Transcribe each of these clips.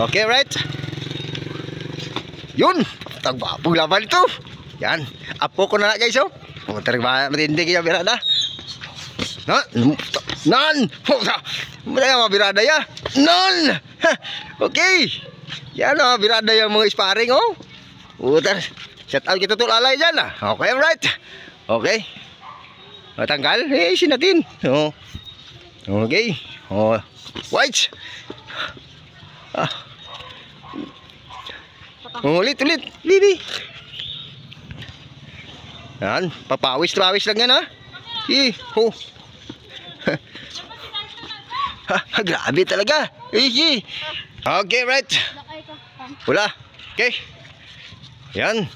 Okay, right? Yun. Tagbapong laban ito. Yan. Apo ko na guys, oh. Matindi kaya birada. Nan. Maya mga birada ya. Nan. Okay. Yan mga birada yung mga sparring, oh. Utar. Set out kita tulalay dyan, ah. Okay, right? Okay. Matanggal. Isin natin. Oh. Okay. Oh. White. Ulit. Bibi. Yan. Papawis lang yan, ha. Ho. Grabe talaga. Okay, right. Wala. Okay. Yan.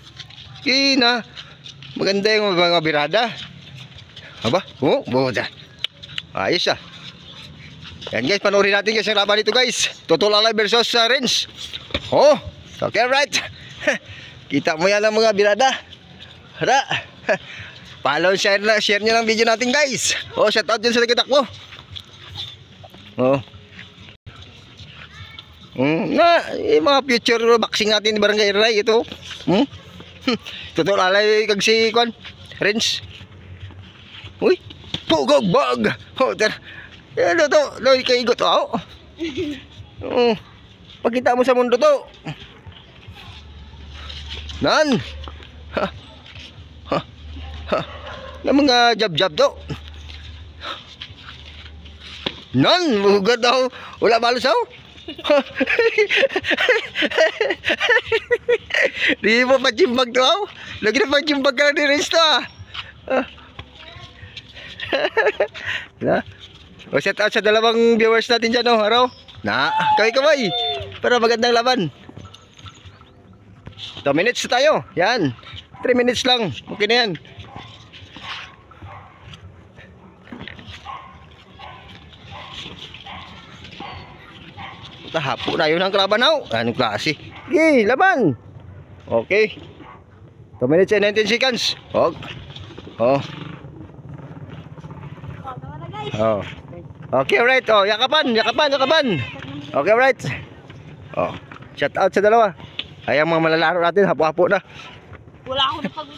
Na. Maganda yung mga birada. Aba? Buda. Ayos, ah. Yan guys, panoorin natin guys ang laban dito guys. Totolalay versus Renz. Oh, okay, right. Kita mo yan ang mga birada. Hara. Follow, share nyo lang video natin guys. Oh, shout out dyan sa nagkatakbo. Oh. Yung mga future boxing natin ni Barangay Ray ito. Totolalay kag si Renz. Uy, pugog bag. Oh, ano to? Loy kay igot to. Pakita mo sa mundo to. Nan. Na mga jab to. Nan, bugad daw. Wala balos daw. Di mo pajimbag to. Lagi na pajimbag ka ni Renz to. O shout out sa dalawang viewers natin dyan, oh, araw. Kaway para magandang laban. 2 minutes na tayo. Yan, 3 minutes lang. Okay na yan. Tahapo na yun ang kalaban, oh. Anong klase? Okay, laban. Okay, 2 minutes and 19 seconds. Oh. Okay, right. Oh, yakapan. Okay, right. Oh, shout out sa dalawa. Ay, ang mga malalaro natin, hapo-hapo na. Wala akong napag